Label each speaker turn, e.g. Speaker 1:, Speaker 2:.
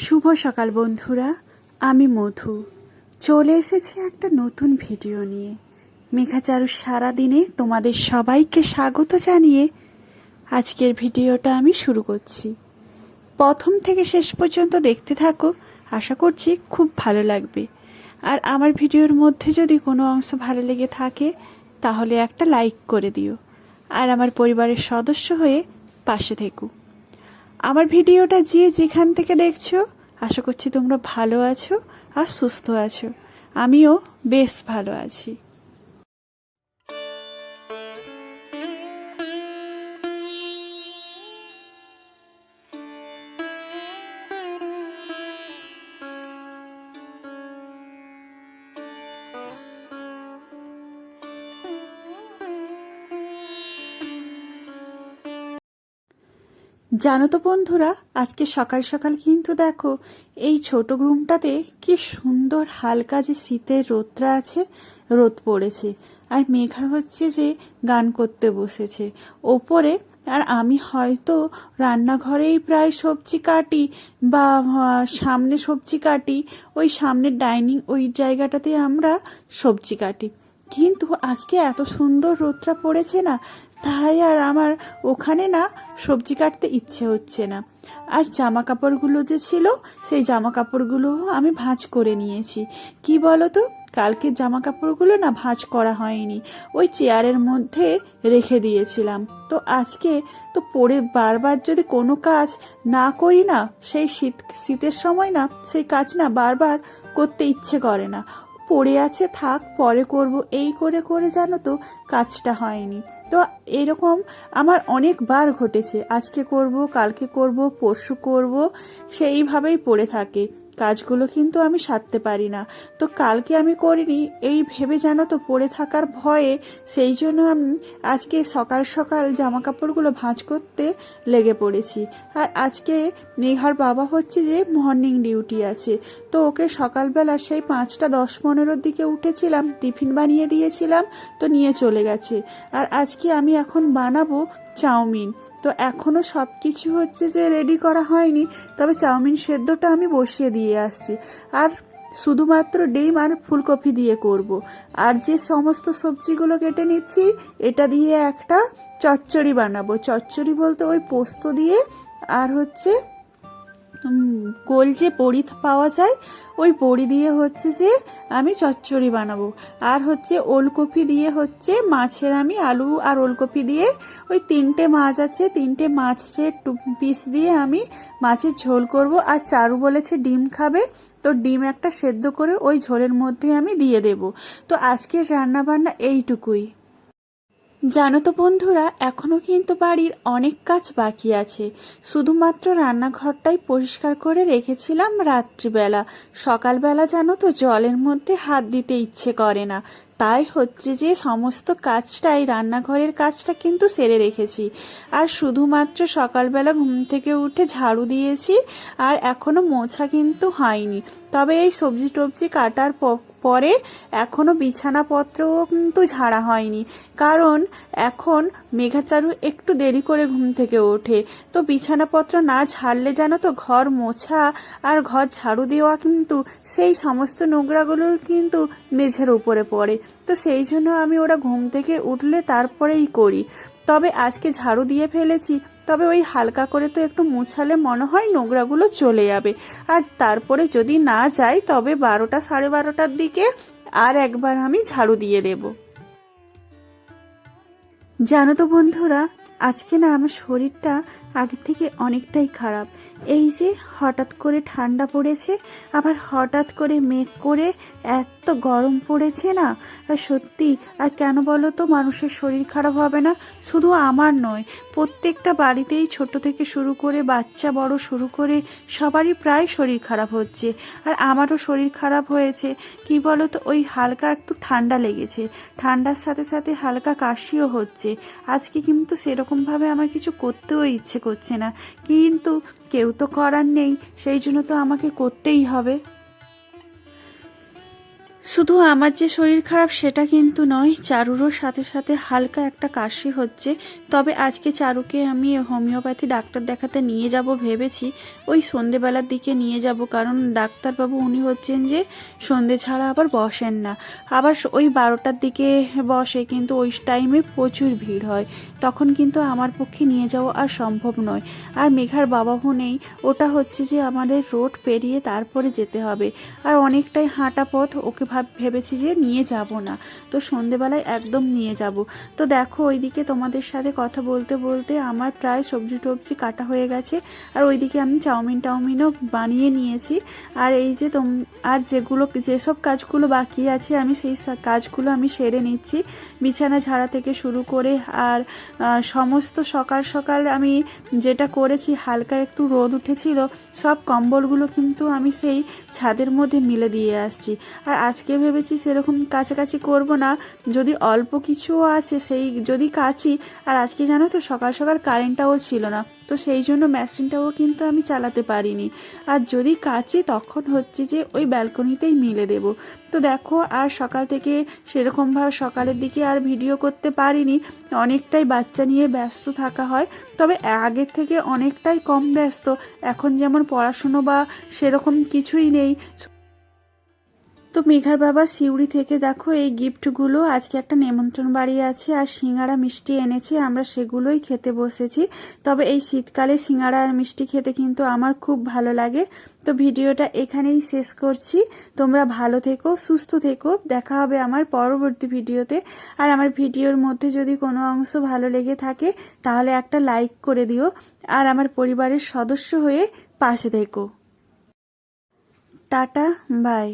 Speaker 1: শুভ সকাল বন্ধুরা, আমি মধু চলে এসেছি একটা নতুন ভিডিও নিয়ে। মেঘাচারুর সারাদিনে তোমাদের সবাইকে স্বাগত জানিয়ে আজকের ভিডিওটা আমি শুরু করছি। প্রথম থেকে শেষ পর্যন্ত দেখতে থাকো, আশা করছি খুব ভালো লাগবে। আর আমার ভিডিওর মধ্যে যদি কোনো অংশ ভালো লেগে থাকে তাহলে একটা লাইক করে দিও, আর আমার পরিবারের সদস্য হয়ে পাশে থেকো। আমার ভিডিওটা যে যেখান থেকে দেখছো, আশা করছি তোমরা ভালো আছো আর সুস্থ আছো। আমিও বেশ ভালো আছি। জানো তো বন্ধুরা, আজকে সকাল সকাল কিন্তু দেখো এই ছোট রুমটাতে কি সুন্দর হালকা যে শীতের রোদটা আছে, রোদ পড়েছে। আর মেঘা হচ্ছে যে গান করতে বসেছে ওপরে। আর আমি হয়তো রান্নাঘরেই প্রায় সবজি কাটি বা সামনে সবজি কাটি, ওই সামনের ডাইনিং ওই জায়গাটাতে আমরা সবজি কাটি। কিন্তু আজকে এত সুন্দর রোদটা পড়েছে না, তাই আর আমার ওখানে না সবজি কাটতে ইচ্ছে হচ্ছে না। আর জামা কাপড়গুলো যে ছিল, সেই জামা কাপড়গুলো আমি ভাঁজ করে নিয়েছি। কি বলো তো, কালকে জামা কাপড়গুলো না ভাঁজ করা হয়নি, ওই চেয়ারের মধ্যে রেখে দিয়েছিলাম। তো আজকে তো পরে বারবার যদি কোনো কাজ না করি না, সেই শীতের সময় না সেই কাজ না বারবার করতে ইচ্ছে করে না। পড়ে আছে, থাক পরে করব, এই করে করে জানো তো কাজটা হয়নি। তো এরকম আমার অনেকবার ঘটেছে, আজকে করব, কালকে করব, পরশু করব, সেইভাবেই পড়ে থাকে কাজগুলো, কিন্তু আমি সারতে পারি না। তো কালকে আমি করিনি এই ভেবে জানো তো পড়ে থাকার ভয়ে, সেই জন্য আমি আজকে সকাল সকাল জামা কাপড়গুলো ভাঁজ করতে লেগে পড়েছি। আর আজকে মেঘার বাবা হচ্ছে যে মর্নিং ডিউটি আছে, তো ওকে সকালবেলা সেই 5:10-15 দিকে উঠেছিলাম, টিফিন বানিয়ে দিয়েছিলাম, তো নিয়ে চলে গেছে। আর আজকে আমি এখন বানাবো চাউমিন। তো এখনো সব কিছু হচ্ছে যে রেডি করা হয়নি, তবে চাউমিন সেদ্ধটা আমি বসিয়ে দিয়ে আসছি। আর শুধুমাত্র ডিম আর ফুলকপি দিয়ে করব। আর যে সমস্ত সবজিগুলো কেটে নিচ্ছি, এটা দিয়ে একটা চচ্চড়ি বানাবো। চচ্চড়ি বলতে ওই পোস্ত দিয়ে আর হচ্ছে গোল যে বড়ি পাওয়া যায়, ওই বড়ি দিয়ে হচ্ছে যে আমি চচ্চড়ি বানাবো। আর হচ্ছে ওলকপি দিয়ে হচ্ছে মাছের, আমি আলু আর ওলকপি দিয়ে ওই 3টে মাছ আছে, 3টে মাছের পিস দিয়ে আমি মাছের ঝোল করব। আর চারু বলেছে ডিম খাবে, তো ডিম একটা সেদ্ধ করে ওই ঝোলের মধ্যে আমি দিয়ে দেব। তো আজকের রান্না বান্না এইটুকুই। জানো তো বন্ধুরা, এখনো কিন্তু বাড়ির অনেক কাজ বাকি আছে। শুধুমাত্র রান্নাঘরটাই পরিষ্কার করে রেখেছিলাম রাত্রিবেলা। সকালবেলা জানো তো জলের মধ্যে হাত দিতে ইচ্ছে করে না, তাই হচ্ছে যে সমস্ত কাজটাই, রান্নাঘরের কাজটা কিন্তু সেরে রেখেছি। আর শুধুমাত্র সকালবেলা ঘুম থেকে উঠে ঝাড়ু দিয়েছি, আর এখনো মোছা কিন্তু হয়নি। তবে এই সবজি টবজি কাটার পরে এখনো বিছানাপত্রও কিন্তু ঝাড়া হয়নি, কারণ এখন মেঘাচারু একটু দেরি করে ঘুম থেকে ওঠে। তো বিছানাপত্র না ঝাড়লে জানো তো ঘর মোছা আর ঘর ঝাড়ু দেওয়া কিন্তু সেই সমস্ত নোংরাগুলোর কিন্তু মেঝের উপরে পড়ে। তো সেই জন্য আমি ওরা ঘুম থেকে উঠলে তারপরেই করি। তবে আজকে ঝাড়ু দিয়ে ফেলেছি, তবে ওই হালকা করে তো একটু মুছালে মনে হয় নোংরাগুলো চলে যাবে। আর তারপরে যদি না যায়, তবে 12টা 12:30টার দিকে আর একবার আমি ঝাড়ু দিয়ে দেব। জানো তো বন্ধুরা, আজকে না আমার শরীরটা আগের থেকে অনেকটাই খারাপ। এই যে হঠাৎ করে ঠান্ডা পড়েছে, আবার হঠাৎ করে মেঘ করে এত গরম পড়েছে না, আর সত্যি। আর কেন বলো তো মানুষের শরীর খারাপ হবে না? শুধু আমার নয়, প্রত্যেকটা বাড়িতেই ছোট থেকে শুরু করে বাচ্চা বড় শুরু করে সবারই প্রায় শরীর খারাপ হচ্ছে। আর আমারও শরীর খারাপ হয়েছে। কি বলো তো, ওই হালকা একটু ঠান্ডা লেগেছে, ঠান্ডার সাথে সাথে হালকা কাশিও হচ্ছে। আজকে কিন্তু সেরকমভাবে আমার কিছু করতেও ইচ্ছে করছে না, কিন্তু কেউ তো করার নেই, সেই জন্য তো আমাকে করতেই হবে। শুধু আমার যে শরীর খারাপ সেটা কিন্তু নয়, চারুরও সাথে সাথে হালকা একটা কাশি হচ্ছে। তবে আজকে চারুকে আমি হোমিওপ্যাথি ডাক্তার দেখাতে নিয়ে যাব ভেবেছি, ওই সন্ধেবেলার দিকে নিয়ে যাব, কারণ ডাক্তারবাবু উনি হচ্ছেন যে সন্ধে ছাড়া আবার বসেন না, আবার ওই 12টার দিকে বসে, কিন্তু ওই টাইমে প্রচুর ভিড় হয়, তখন কিন্তু আমার পক্ষে নিয়ে যাওয়া আর সম্ভব নয়। আর মেঘার বাবাও নেই, ওটা হচ্ছে যে আমাদের রোড পেরিয়ে তারপরে যেতে হবে, আর অনেকটাই হাঁটা পথ, ওকে ভেবেছি যে নিয়ে যাব না, তো সন্ধেবেলায় একদম নিয়ে যাব। তো দেখো ওইদিকে তোমাদের সাথে কথা বলতে বলতে আমার প্রায় সবজি টবজি কাটা হয়ে গেছে, আর ওইদিকে আমি চাউমিনও বানিয়ে নিয়েছি। আর এই যে আর যেসব কাজগুলো বাকি আছে আমি সেই কাজগুলো আমি সেরে নিচ্ছি, বিছানা ঝাড়া থেকে শুরু করে। আর সমস্ত সকাল সকাল আমি যেটা করেছি, হালকা একটু রোদ উঠেছিল, সব কম্বলগুলো কিন্তু আমি সেই ছাদের মধ্যে মিলে দিয়ে আসছি। আর আজকে ভেবেছি সেরকম কাছাকাছি করব না, যদি অল্প কিছুও আছে সেই যদি কাচি। আর আজকে জানো তো সকাল সকাল কারেন্টটাও ছিল না, তো সেই জন্য মেশিনটাও কিন্তু আমি চালাতে পারিনি। আর যদি কাচি তখন হচ্ছে যে ওই ব্যালকনিতেই মিলে দেব। তো দেখো আর সকাল থেকে সেরকমভাবে সকালের দিকে আর ভিডিও করতে পারিনি, অনেকটাই বাচ্চা নিয়ে ব্যস্ত থাকা হয়। তবে আগের থেকে অনেকটাই কম ব্যস্ত, এখন যেমন পড়াশুনো বা সেরকম কিছুই নেই। তো মেঘার বাবা সিউড়ি থেকে দেখো এই গিফটগুলো, আজকে একটা নেমন্ত্রণ বাড়ি আছে আর সিঙ্গারা মিষ্টি এনেছে, আমরা সেগুলোই খেতে বসেছি। তবে এই শীতকালে সিঙ্গারা আর মিষ্টি খেতে কিন্তু আমার খুব ভালো লাগে। তো ভিডিওটা এখানেই শেষ করছি, তোমরা ভালো থেকো, সুস্থ থেকো, দেখা হবে আমার পরবর্তী ভিডিওতে। আর আমার ভিডিওর মধ্যে যদি কোনো অংশ ভালো লেগে থাকে তাহলে একটা লাইক করে দিও, আর আমার পরিবারের সদস্য হয়ে পাশে থেকো। Tata, by.